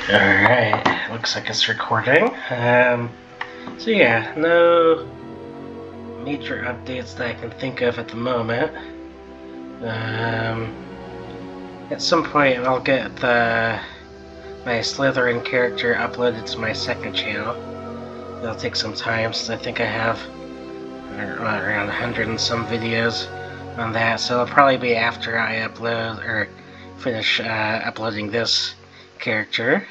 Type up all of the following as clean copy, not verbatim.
Alright, looks like it's recording. So yeah, no major updates that I can think of at the moment. At some point I'll get my Slytherin character uploaded to my second channel. It'll take some time since I think I have around 100 and some videos on that, so it'll probably be after I upload or finish uploading this character.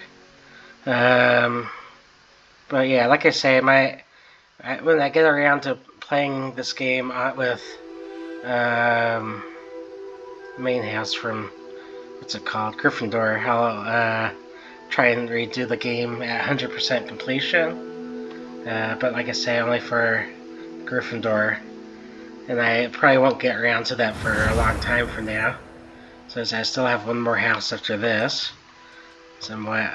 But yeah, like I say, when I get around to playing this game with main house from, what's it called, Gryffindor, I'll try and redo the game at 100% completion. But like I say, only for Gryffindor, and I probably won't get around to that for a long time from now, since I still have one more house after this. Somewhat,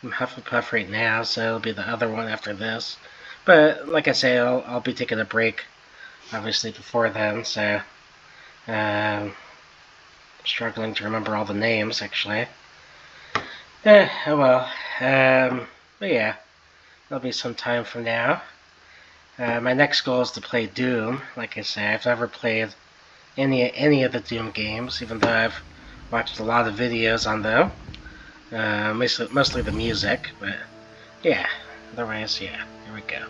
I'm Hufflepuff right now, so it'll be the other one after this. But like I say, I'll be taking a break, obviously, before then, so struggling to remember all the names, actually. Oh well. But yeah, that'll be some time from now. My next goal is to play Doom. Like I say, I've never played any of the Doom games, even though I've watched a lot of videos on them. Mostly the music, but yeah, otherwise, yeah, here we go.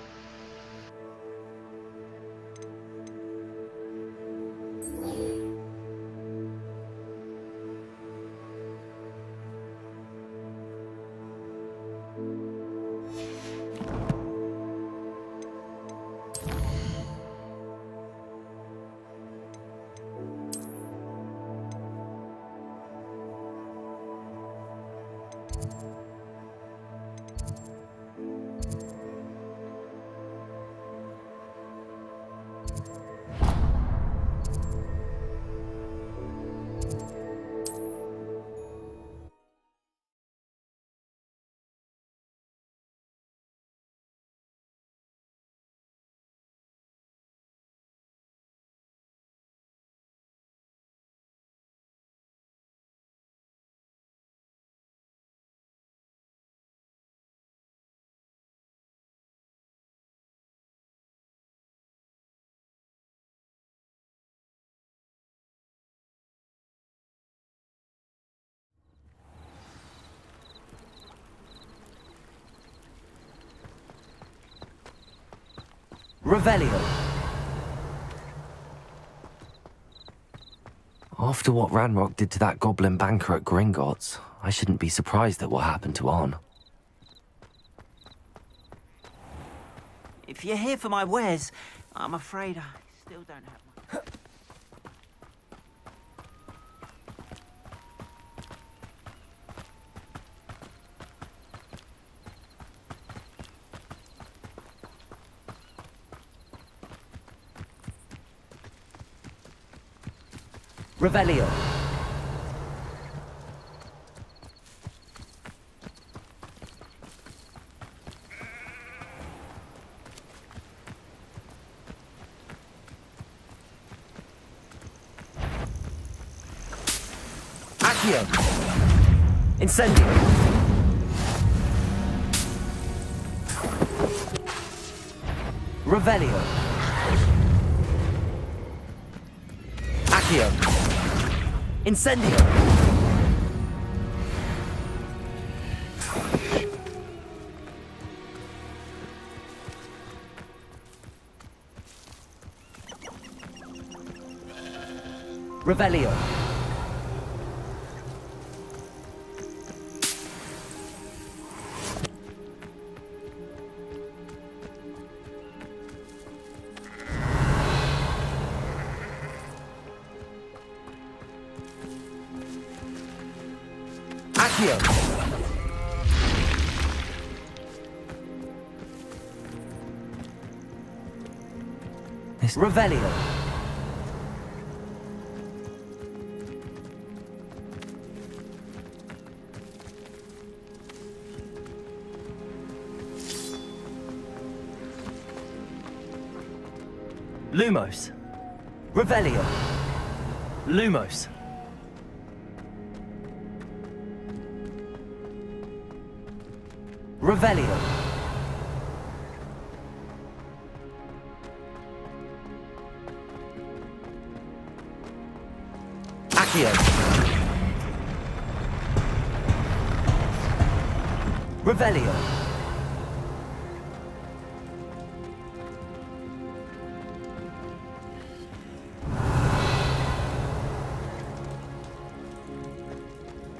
Revelio. After what Ranrock did to that goblin banker at Gringotts, I shouldn't be surprised at what happened to On. If you're here for my wares, I'm afraid I still don't have my... Revelio. Accio. Incendio. Revelio. Accio. Incendio. Revelio. Accio. Revelio. Lumos. Revelio. Lumos. Revelio. Accio. Revelio.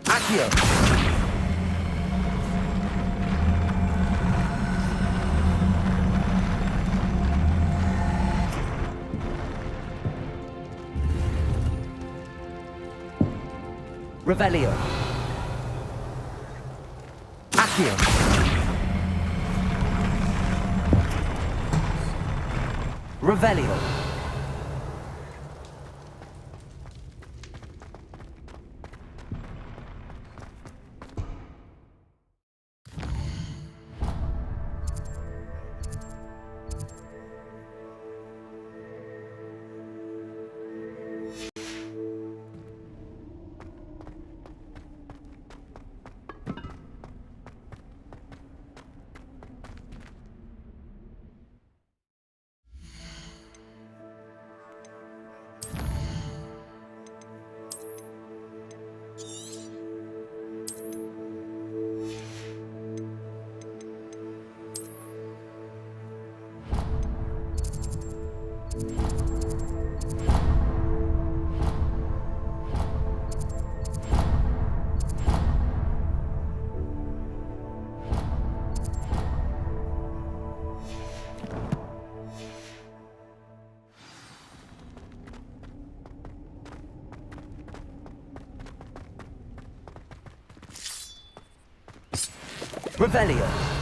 Accio. Revelio. Accio. Revelio. Revelio.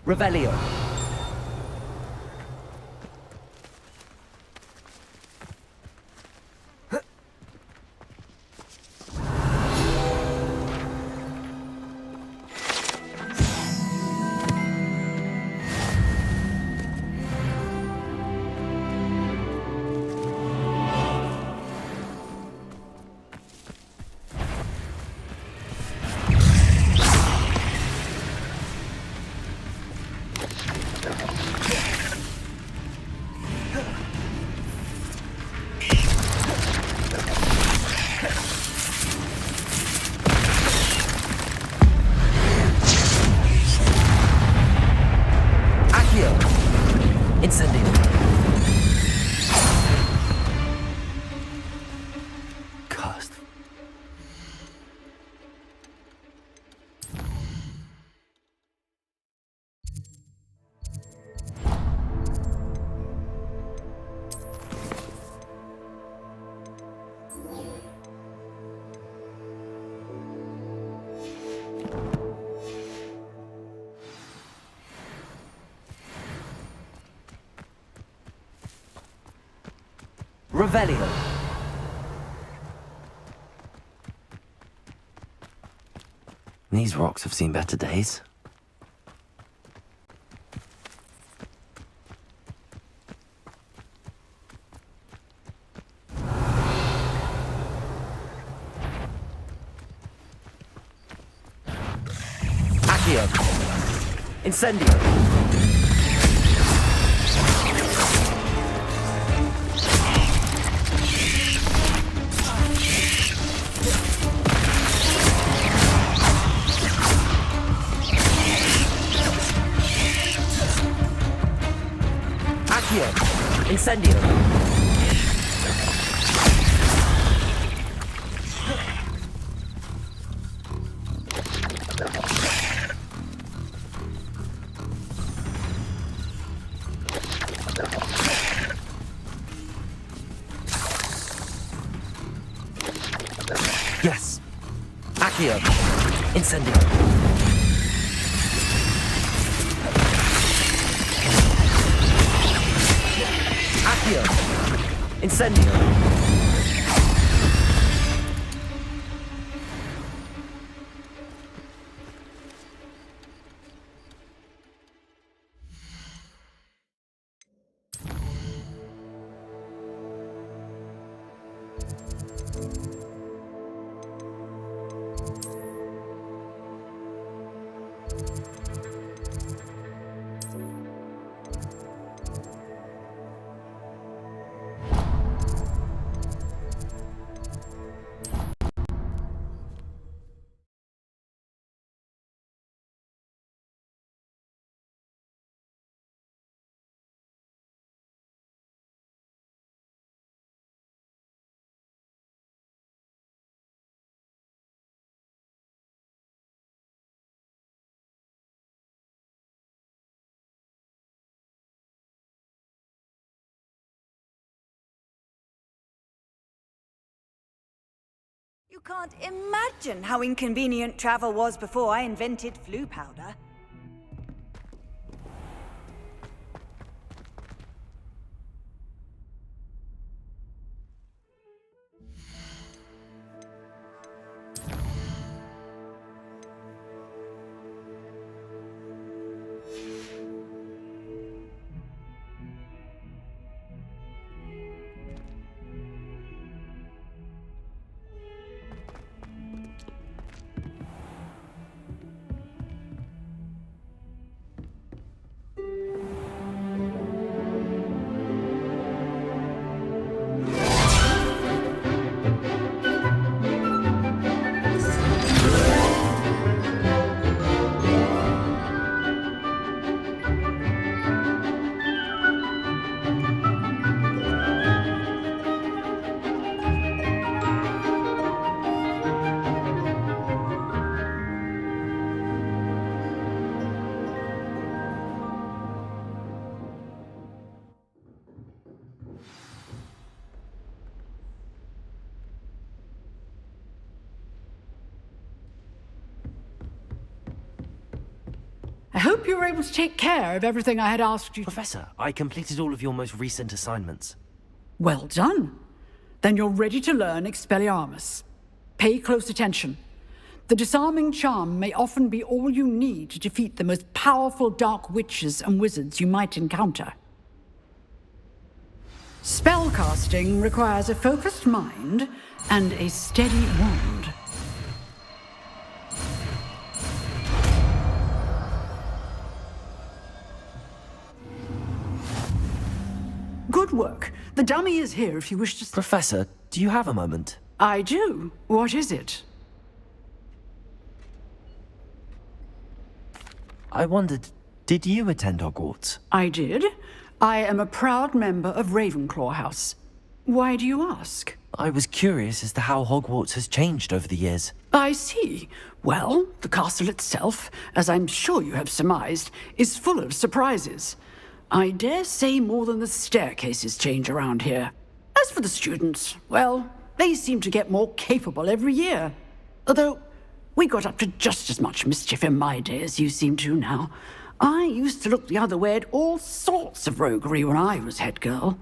Revelio. Incendio. Cursed. Revelio. These rocks have seen better days. Accio. Incendio. Incendio. Yes. Accio. Incendio. Accio! Incendio! You can't imagine how inconvenient travel was before I invented flu powder. I hope you were able to take care of everything I had asked you to. Professor, I completed all of your most recent assignments. Well done. Then you're ready to learn Expelliarmus. Pay close attention. The disarming charm may often be all you need to defeat the most powerful dark witches and wizards you might encounter. Spellcasting requires a focused mind and a steady wand. Good work. The dummy is here if you wish to... Professor, do you have a moment? I do. What is it? I wondered, did you attend Hogwarts? I did. I am a proud member of Ravenclaw House. Why do you ask? I was curious as to how Hogwarts has changed over the years. I see. Well, the castle itself, as I'm sure you have surmised, is full of surprises. I dare say more than the staircases change around here. As for the students, well, they seem to get more capable every year. Although, we got up to just as much mischief in my day as you seem to now. I used to look the other way at all sorts of roguery when I was head girl.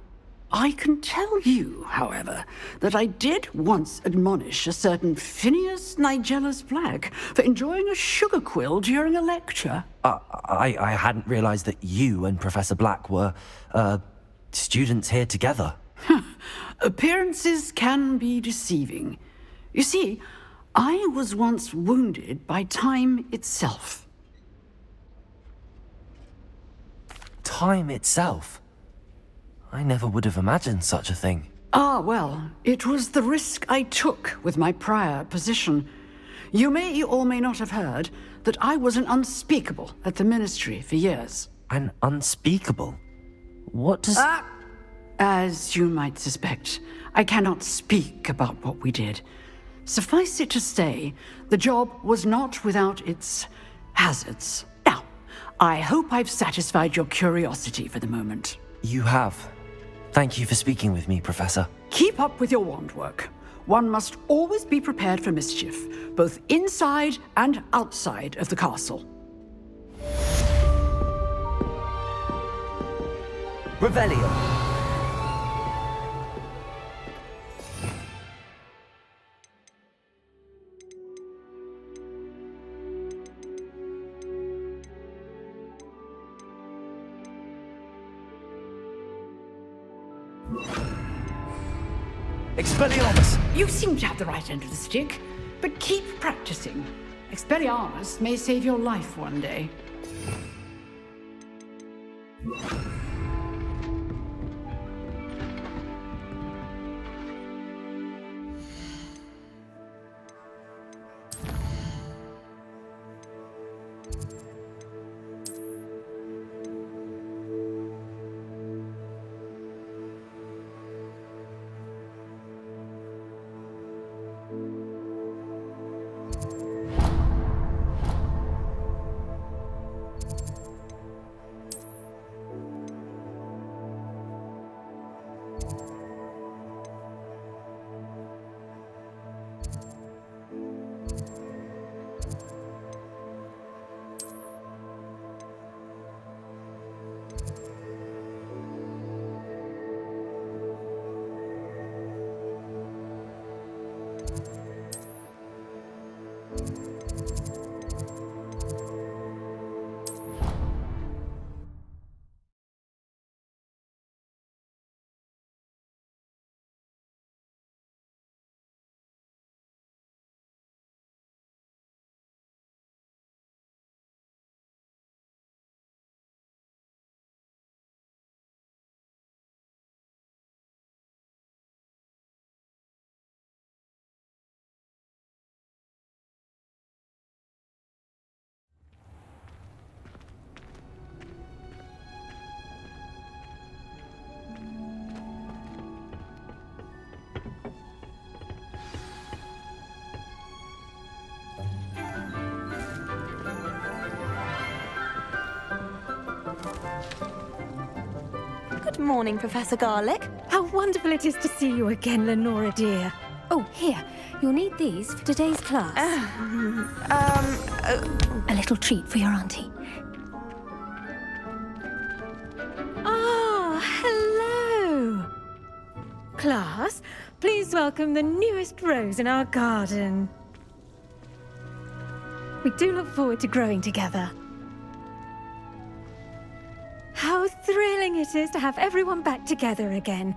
I can tell you, however, that I did once admonish a certain Phineas Nigellus Black for enjoying a sugar quill during a lecture. I hadn't realized that you and Professor Black were, students here together. Appearances can be deceiving. You see, I was once wounded by time itself. Time itself? I never would have imagined such a thing. Ah, well, it was the risk I took with my prior position. You may or may not have heard that I was an unspeakable at the Ministry for years. An unspeakable? What does... As you might suspect, I cannot speak about what we did. Suffice it to say, the job was not without its hazards. Now, I hope I've satisfied your curiosity for the moment. You have. Thank you for speaking with me, Professor. Keep up with your wand work. One must always be prepared for mischief, both inside and outside of the castle. Revelio. Expelliarmus! You seem to have the right end of the stick, but keep practicing. Expelliarmus may save your life one day. Good morning, Professor Garlick. How wonderful it is to see you again, Lenora dear. Oh, here. You'll need these for today's class. A little treat for your auntie. Ah, hello. Class, please welcome the newest rose in our garden. We do look forward to growing together. How thrilling it is to have everyone back together again.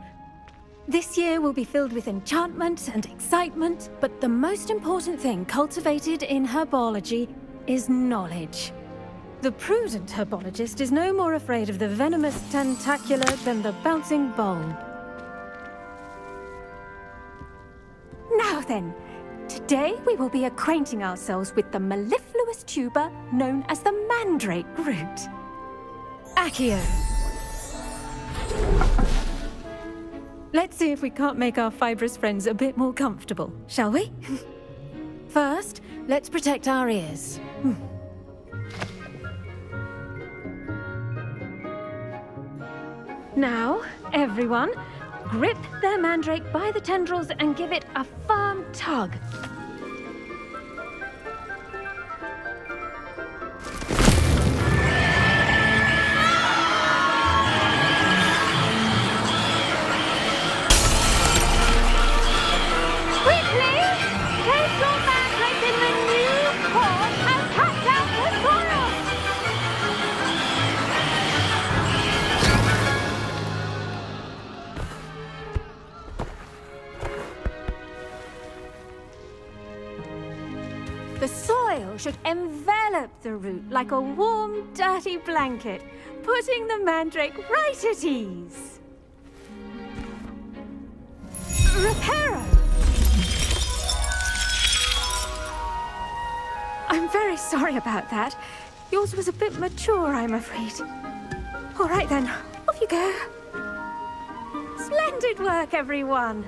This year will be filled with enchantment and excitement, but the most important thing cultivated in herbology is knowledge. The prudent herbologist is no more afraid of the venomous tentacula than the bouncing bulb. Now then, today we will be acquainting ourselves with the mellifluous tuber known as the mandrake root. Accio. Let's see if we can't make our fibrous friends a bit more comfortable, shall we? First, let's protect our ears. Now, everyone, grip their mandrake by the tendrils and give it a firm tug. The soil should envelop the root like a warm, dirty blanket, putting the mandrake right at ease. Reparo! I'm very sorry about that. Yours was a bit mature, I'm afraid. All right then, off you go. Splendid work, everyone.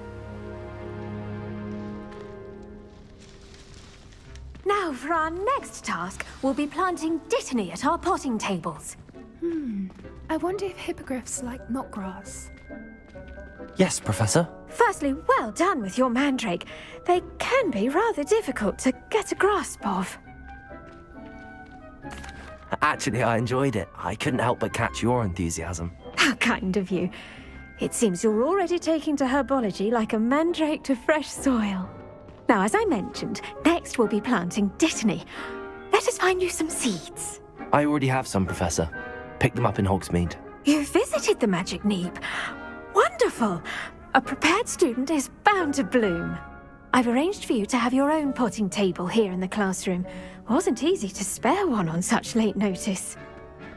Now, for our next task, we'll be planting dittany at our potting tables. I wonder if hippogriffs like knotgrass. Yes, Professor. Firstly, well done with your mandrake. They can be rather difficult to get a grasp of. Actually, I enjoyed it. I couldn't help but catch your enthusiasm. How kind of you. It seems you're already taking to herbology like a mandrake to fresh soil. Now, as I mentioned, next we'll be planting dittany. Let us find you some seeds. I already have some, Professor. Picked them up in Hogsmeade. You visited the Magic Neep. Wonderful. A prepared student is bound to bloom. I've arranged for you to have your own potting table here in the classroom. Wasn't easy to spare one on such late notice.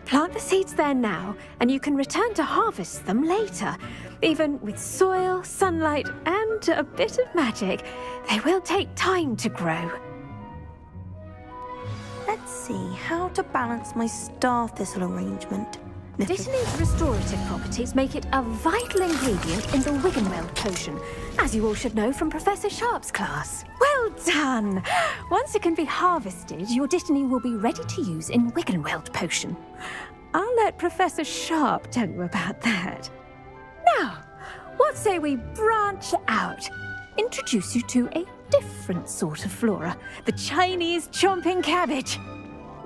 Plant the seeds there now, and you can return to harvest them later. Even with soil, sunlight, and a bit of magic, they will take time to grow. Let's see how to balance my star thistle arrangement. Dittany's restorative properties make it a vital ingredient in the Wiggenweld potion, as you all should know from Professor Sharp's class. Well done! Once it can be harvested, your Dittany will be ready to use in Wiggenweld potion. I'll let Professor Sharp tell you about that. Now, what say we branch out? Introduce you to a different sort of flora, the Chinese chomping cabbage.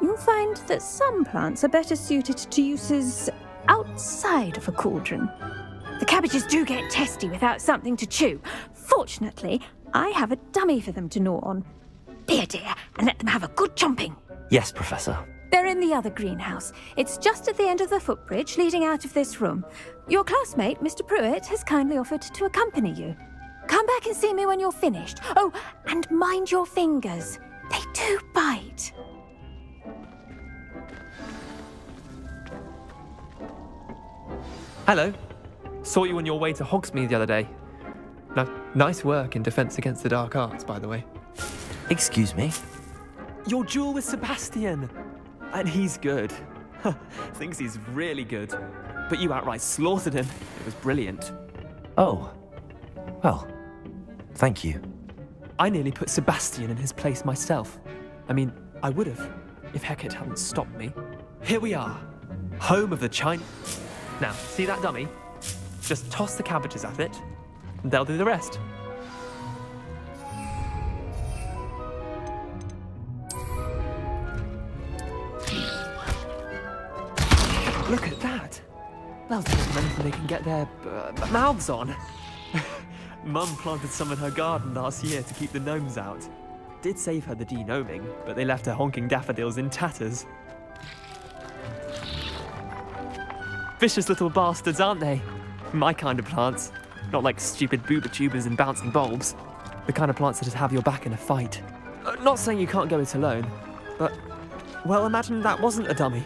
You'll find that some plants are better suited to uses outside of a cauldron. The cabbages do get testy without something to chew. Fortunately, I have a dummy for them to gnaw on. Be a dear and let them have a good chomping. Yes, Professor. They're in the other greenhouse. It's just at the end of the footbridge leading out of this room. Your classmate, Mr. Pruitt, has kindly offered to accompany you. Come back and see me when you're finished. Oh, and mind your fingers. They do bite. Hello. Saw you on your way to Hogsmeade the other day. Nice work in Defense Against the Dark Arts, by the way. Excuse me? Your duel with Sebastian! And he's good. Thinks he's really good. But you outright slaughtered him. It was brilliant. Oh. Well, thank you. I nearly put Sebastian in his place myself. I mean, I would have, if Hecate hadn't stopped me. Here we are. Home of the China... Now, see that dummy? Just toss the cabbages at it, and they'll do the rest. Look at that! They'll take anything they can get their mouths on. Mum planted some in her garden last year to keep the gnomes out. Did save her the de-gnoming, but they left her honking daffodils in tatters. Vicious little bastards, aren't they? My kind of plants. Not like stupid booba tubers and bouncing bulbs. The kind of plants that just have your back in a fight. Not saying you can't go it alone, but... Well, imagine that wasn't a dummy.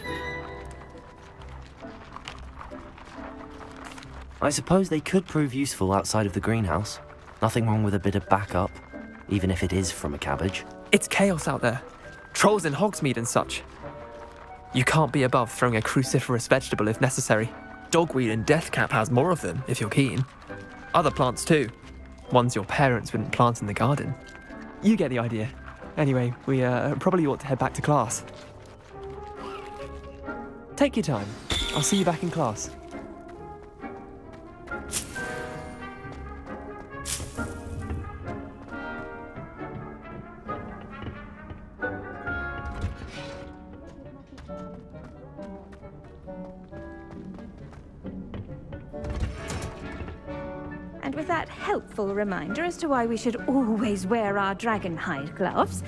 I suppose they could prove useful outside of the greenhouse. Nothing wrong with a bit of backup, even if it is from a cabbage. It's chaos out there. Trolls in Hogsmeade and such. You can't be above throwing a cruciferous vegetable if necessary. Dogweed and deathcap has more of them, if you're keen. Other plants too. Ones your parents wouldn't plant in the garden. You get the idea. Anyway, we probably ought to head back to class. Take your time. I'll see you back in class. And with that helpful reminder as to why we should always wear our dragon hide gloves,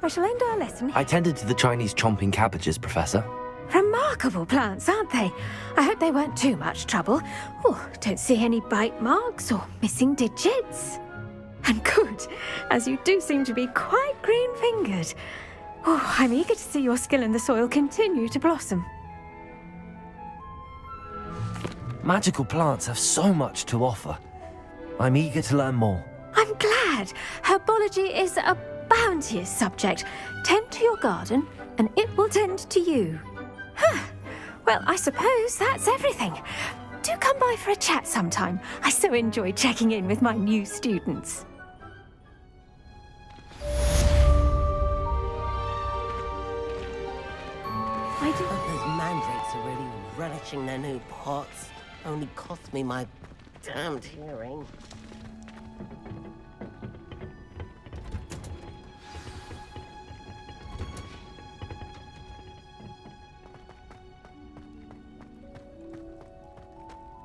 I shall end our lesson here. I tended to the Chinese chomping cabbages, Professor. Remarkable plants, aren't they? I hope they weren't too much trouble. Oh, don't see any bite marks or missing digits. And good, as you do seem to be quite green-fingered. Oh, I'm eager to see your skill in the soil continue to blossom. Magical plants have so much to offer. I'm eager to learn more. I'm glad. Herbology is a bounteous subject. Tend to your garden, and it will tend to you. Well, I suppose that's everything. Do come by for a chat sometime. I so enjoy checking in with my new students. I hope those mandrakes are really relishing their new pots. Only cost me my damned hearing.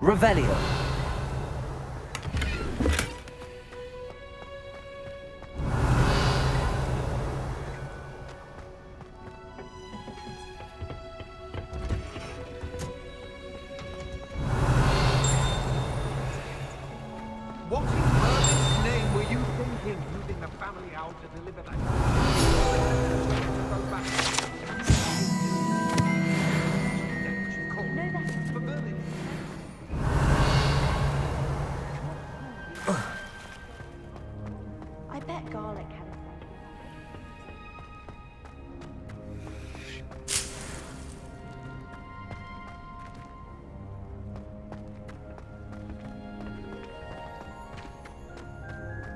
Revelio. I bet garlic had a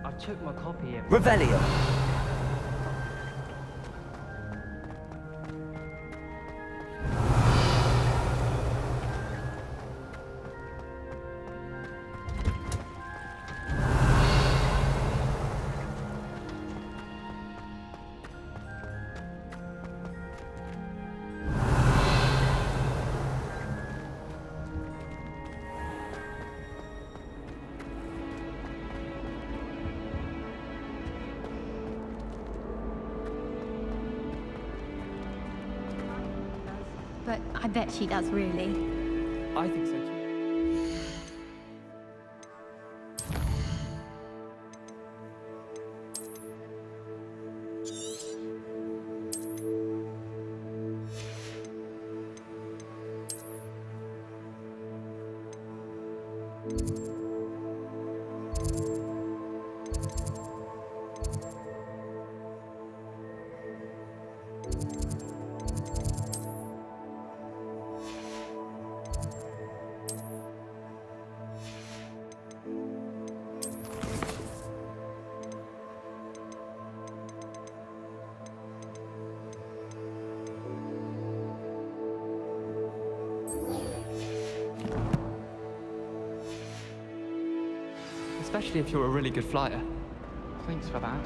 I took my copy of Revelio. But I bet she does, really. I think so too. Especially if you're a really good flyer. Thanks for that.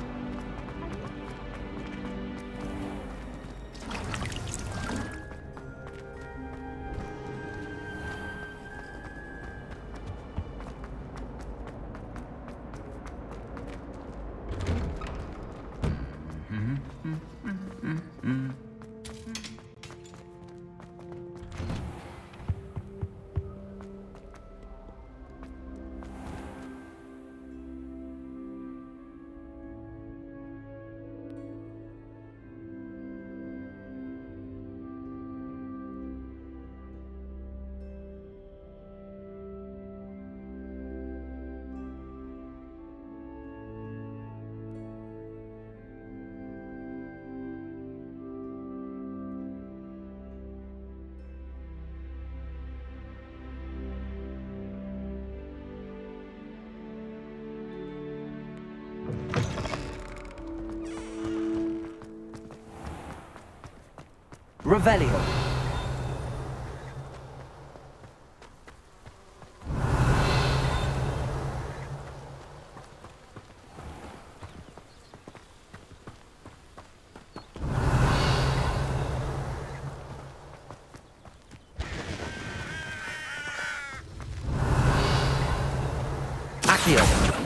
Revelio. Accio.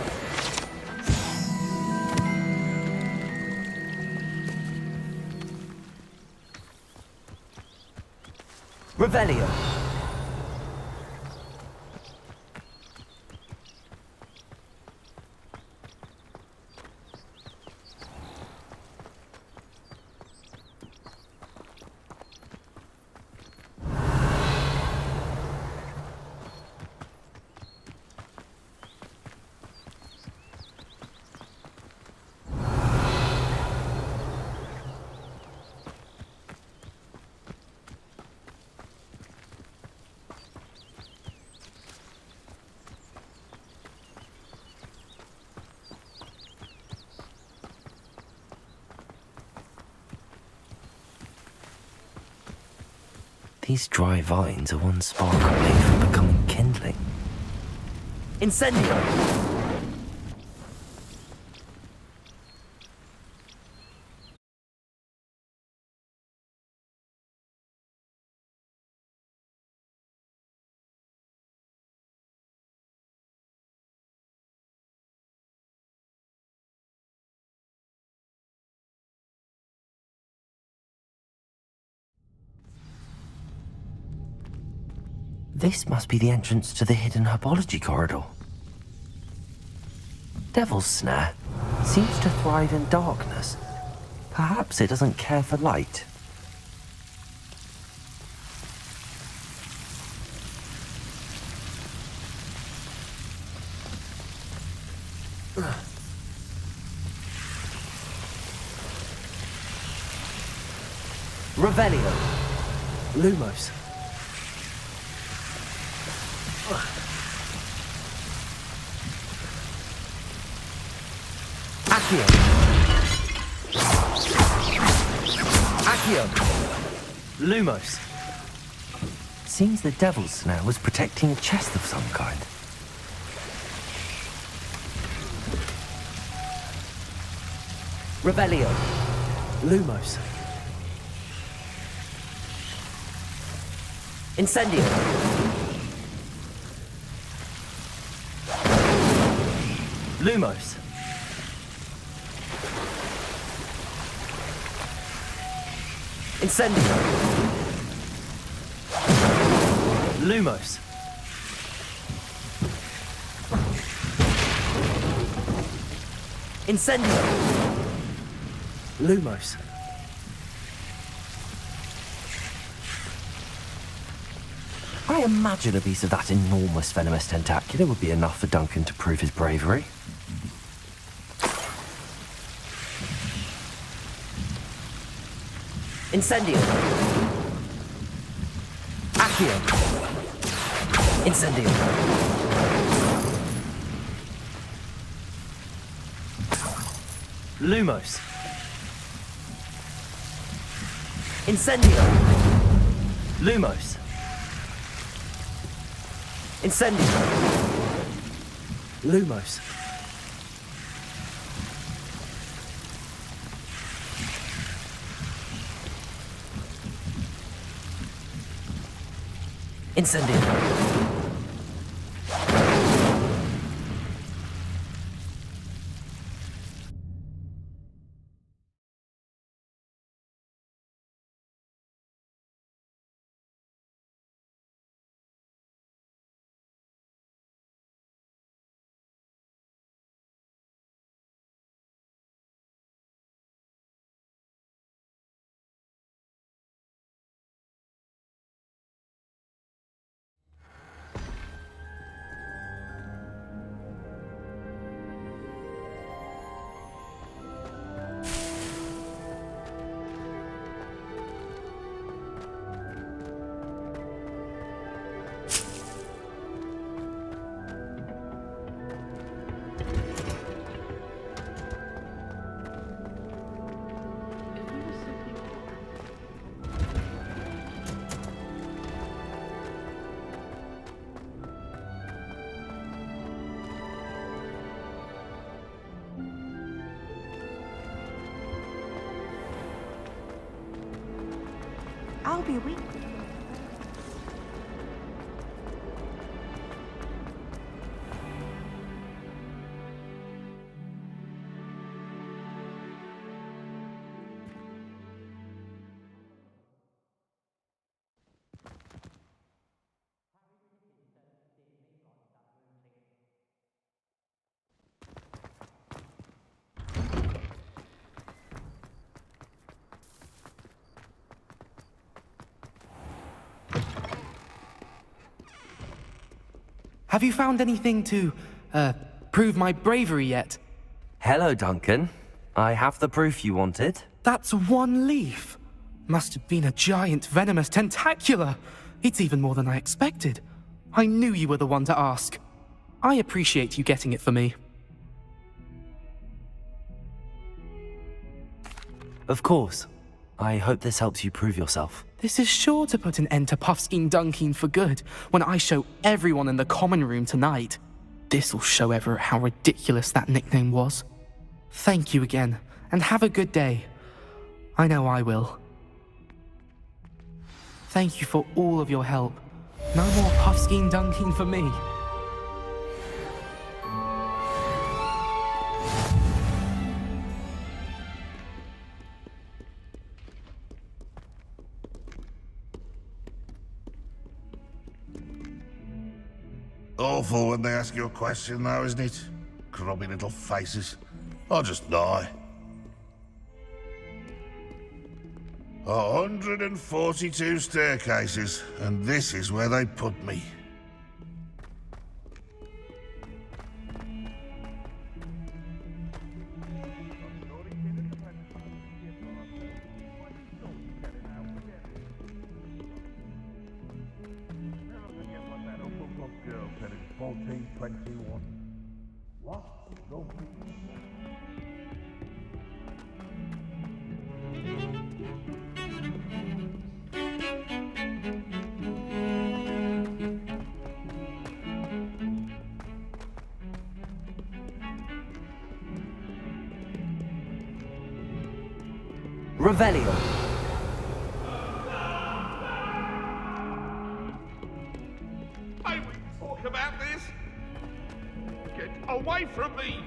Revelio. These dry vines are one spark away from becoming kindling. Incendio! This must be the entrance to the hidden herbology corridor. Devil's snare. Seems to thrive in darkness. Perhaps it doesn't care for light. Revelio. Lumos. Accio. Accio. Lumos. Seems the devil's snare was protecting a chest of some kind. Revelio. Lumos. Incendio. Lumos. Incendio. Lumos. Incendio. Lumos. I imagine a piece of that enormous venomous tentacular would be enough for Duncan to prove his bravery. Incendio. Accio. Incendio. Lumos. Incendio. Lumos. Incendio. Lumos. Incendio. I'll be weak. Have you found anything to, prove my bravery yet? Hello, Duncan. I have the proof you wanted. That's one leaf. Must have been a giant venomous tentacula. It's even more than I expected. I knew you were the one to ask. I appreciate you getting it for me. Of course. I hope this helps you prove yourself. This is sure to put an end to Puffskein Dunkeen for good when I show everyone in the common room tonight. This'll show Everett how ridiculous that nickname was. Thank you again, and have a good day. I know I will. Thank you for all of your help. No more Puffskein Dunkeen for me. Awful when they ask you a question, though, isn't it? Grubby little faces. I'll just die. 142 staircases, and this is where they put me. Revelio. May we talk about this? Get away from me!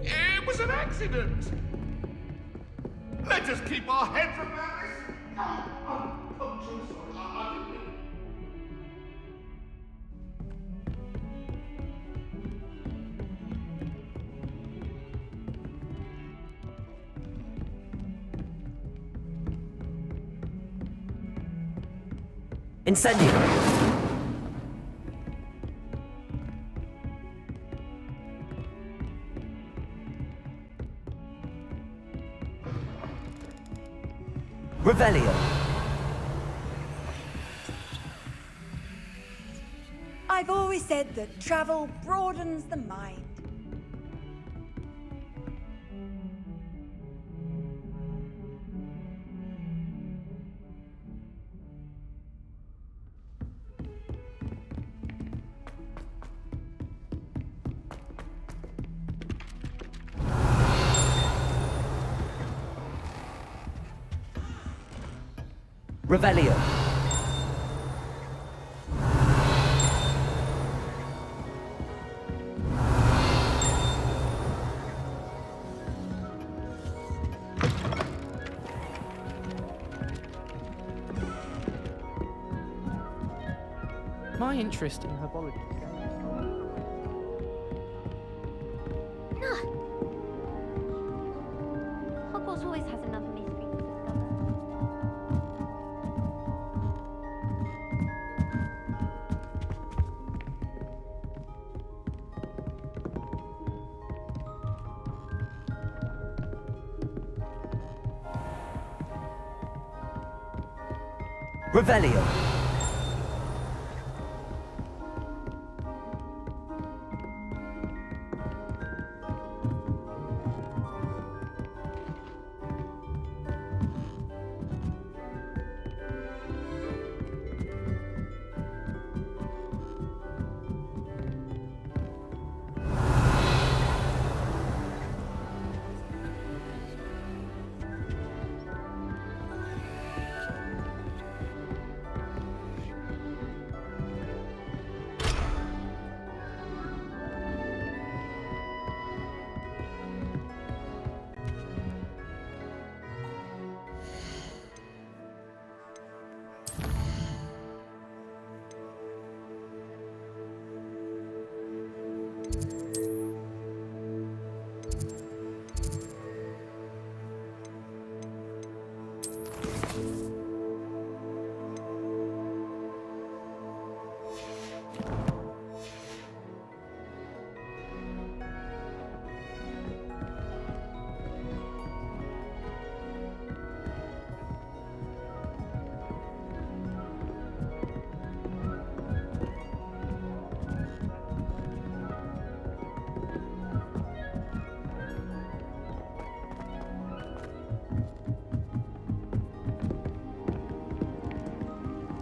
It was an accident! Let us keep our heads about this! I'm so sorry. I didn't mean... Incendio. Revelio. I've always said that travel broadens the mind. Revelio. My interest in herbology. Hogwarts always has another mystery to discover. Revelio.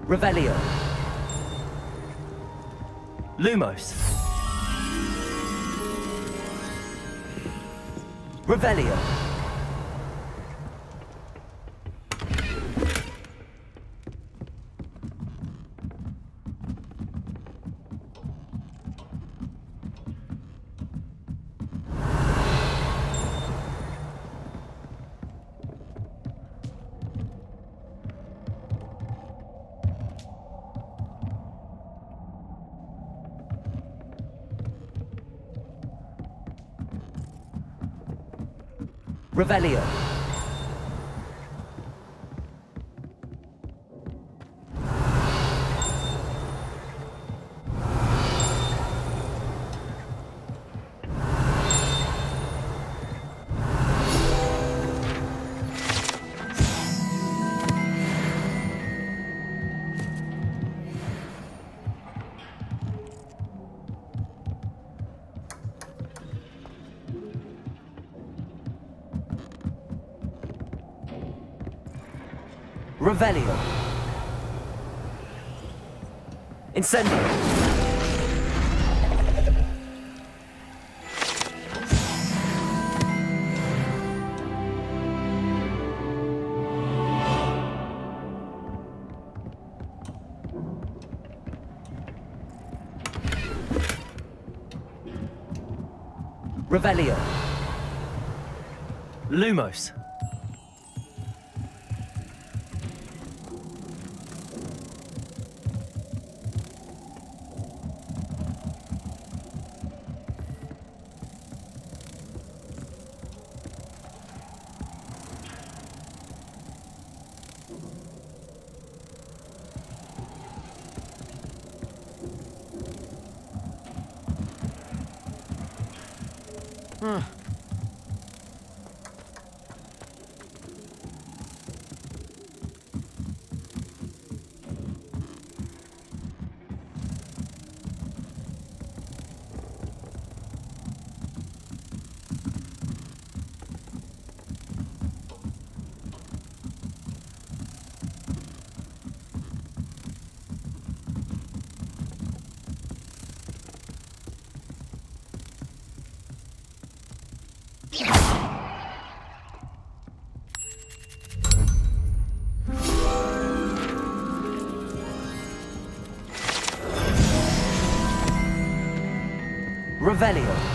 Revelio. Lumos. Revelio. Revelio. Revelio. Incendio. Revelio. Lumos. Revelio.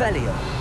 Revelio.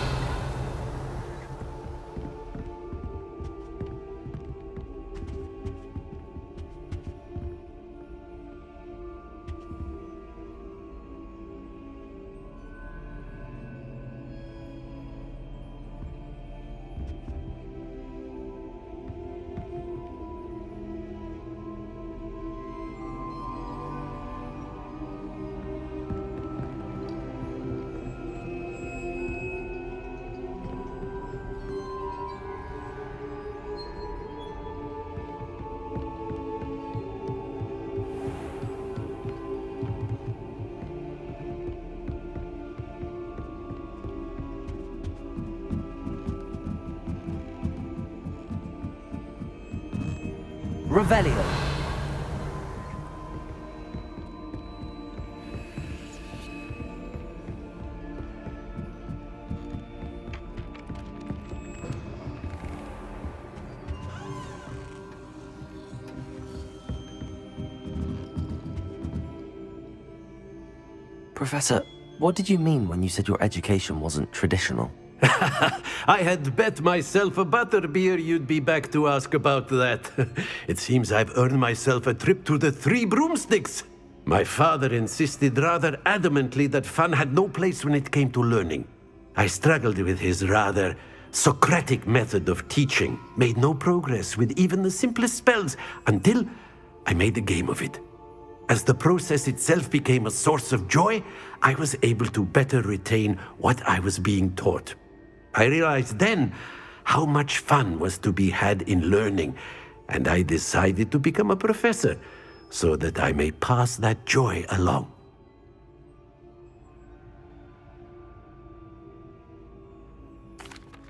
Revelio. Professor, what did you mean when you said your education wasn't traditional? I had bet myself a butterbeer you'd be back to ask about that. It seems I've earned myself a trip to the Three Broomsticks. My father insisted rather adamantly that fun had no place when it came to learning. I struggled with his rather Socratic method of teaching, made no progress with even the simplest spells until I made a game of it. As the process itself became a source of joy, I was able to better retain what I was being taught. I realized then how much fun was to be had in learning, and I decided to become a professor so that I may pass that joy along.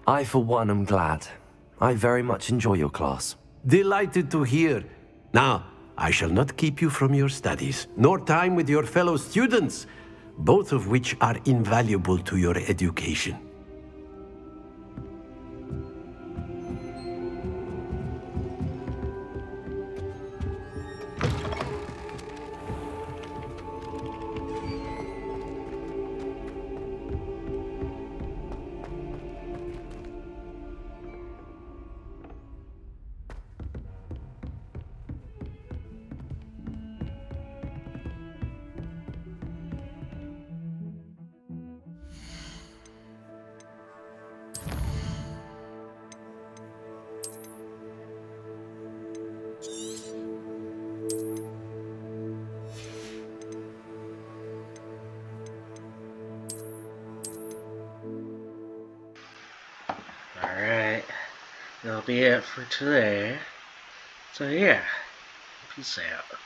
I, for one, am glad. I very much enjoy your class. Delighted to hear. Now, I shall not keep you from your studies, nor time with your fellow students, both of which are invaluable to your education. Alright, that'll be it for today. So yeah, peace out.